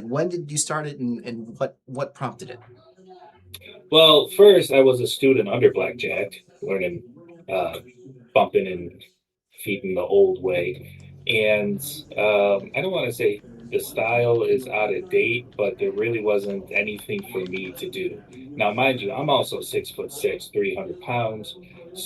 When did you start it, and what prompted it? Well, first I was a student under Blackjack, learning, uh, bumping and feeding the old way. And I don't want to say the style is out of date, but there really wasn't anything for me to do. Now, mind you, I'm also 6'6", 300 pounds,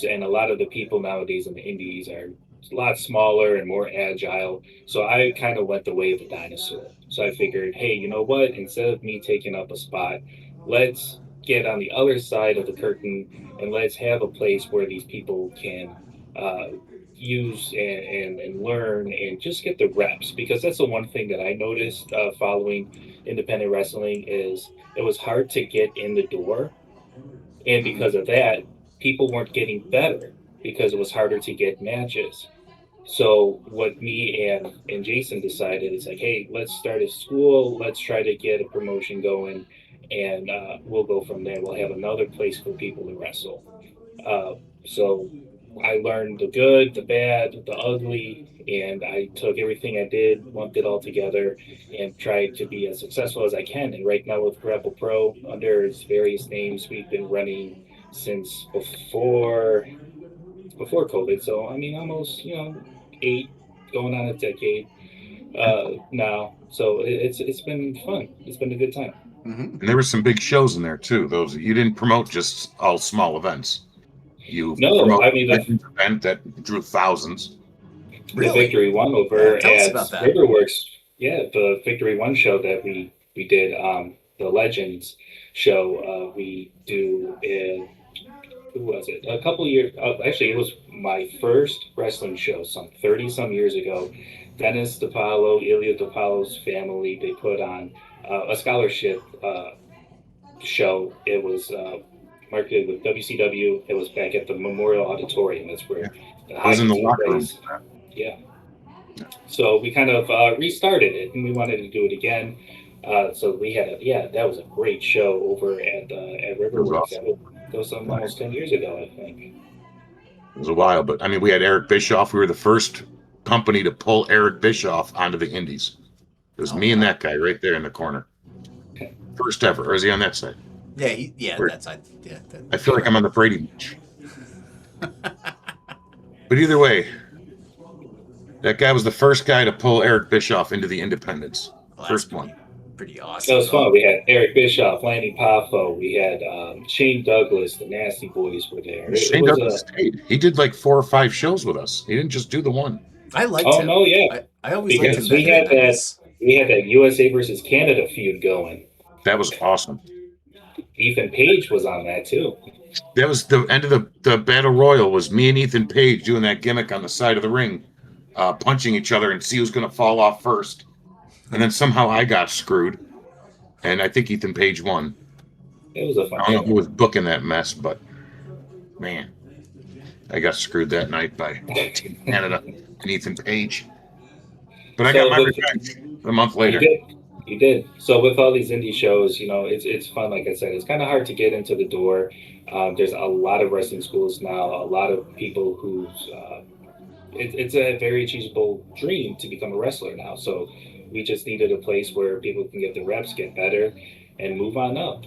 and a lot of the people nowadays in the indies are a lot smaller and more agile. So I kind of went the way of the dinosaur. So I figured, hey, you know what? Instead of me taking up a spot, let's get on the other side of the curtain and let's have a place where these people can uh, use and learn and just get the reps, because that's the one thing that I noticed following independent wrestling is it was hard to get in the door, and because Mhm. of that people weren't getting better because it was harder to get matches. So what me and Jason decided is like, hey, let's start a school, let's try to get a promotion going, and we'll go from there. We'll have another place for people to wrestle. uh, so I learned the good, the bad, the ugly, and I took everything I did, lumped it all together, and tried to be as successful as I can. And right now with Grapple Pro, under its various names, we've been running since before COVID. So I mean, almost 8, going on a decade now. So it's been fun. It's been a good time. Mhm. And there were some big shows in there too. Those you didn't promote just all small events. You No, promoted I mean a big event that drew thousands. the Really? Victory One Yeah. over Tell us at about that. Riverworks. Yeah, the Victory One show that we did, the Legends show. We do who was it? A couple years. Actually, it was my first wrestling show, some 30 some years ago. Dennis DePaulo, Ilya DePaulo's family, they put on a scholarship show. It was marketed with WCW. It was back at the Memorial Auditorium. That's Yeah. where the I was in hockey the team locker room plays. for that. Yeah. So we kind of restarted it, and we wanted to do it again. So we had that was a great show over at It was Riverworks. awesome. That was It almost 10 years ago, I think. was a while, but I mean, we had Eric Bischoff. We were the first company to pull Eric Bischoff onto the Indies. It was Oh me and wow. that guy right there in the corner. First ever. Or is he on that side? Yeah. Yeah. Where That's I. Yeah. I feel like I'm Correct. on the Brady Bunch. But either way, that guy was the first guy to pull Eric Bischoff into the independents. Well, that's First one. pretty It awesome. was fun. We had Eric Bischoff, Lanny Poffo. We had Shane Douglas. The Nasty Boys were there. It Shane was Douglas a stayed. He did like 4 or 5 shows with us. He didn't just do the one. I liked oh him. no, yeah, I always liked him because we better in had that those. we had that USA versus Canada feud going. That was awesome. Ethan Page was on that too. That was the end of the battle royal. Was me and Ethan Page doing that gimmick on the side of the ring, punching each other and see who's going to fall off first. And then somehow I got screwed, and I think Ethan Page won. It was a fun I don't know who show. was booking that mess, but man, I got screwed that night by Team Canada and Ethan Page. But I got So my with revenge a month You later. did. You did. So with all these indie shows, it's fun. Like I said, it's kind of hard to get into the door. There's a lot of wrestling schools now. A lot of people who's it's a very achievable dream to become a wrestler now. So we just needed a place where people can get the reps, get better, and move on up.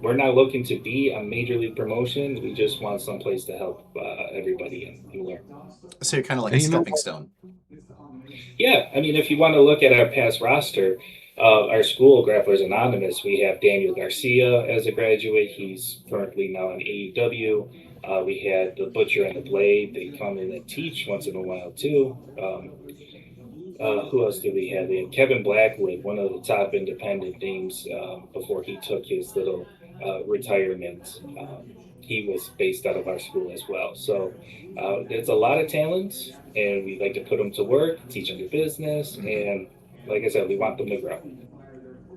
We're not looking to be a major league promotion. We just want some place to help everybody and learn. So you're kind of like a And you know stepping what? stone. Yeah, I mean, if you want to look at our past roster, our school, Grapplers Anonymous, we have Daniel Garcia as a graduate. He's currently now in AEW. We had the Butcher and the Blade. They come in and teach once in a while too. Who else did we have? We had Kevin Blackwood, one of the top independent names before he took his little retirement. He was based out of our school as well. So there's a lot of talents, and we like to put them to work, teach them the business, and like I said, we want them to grow.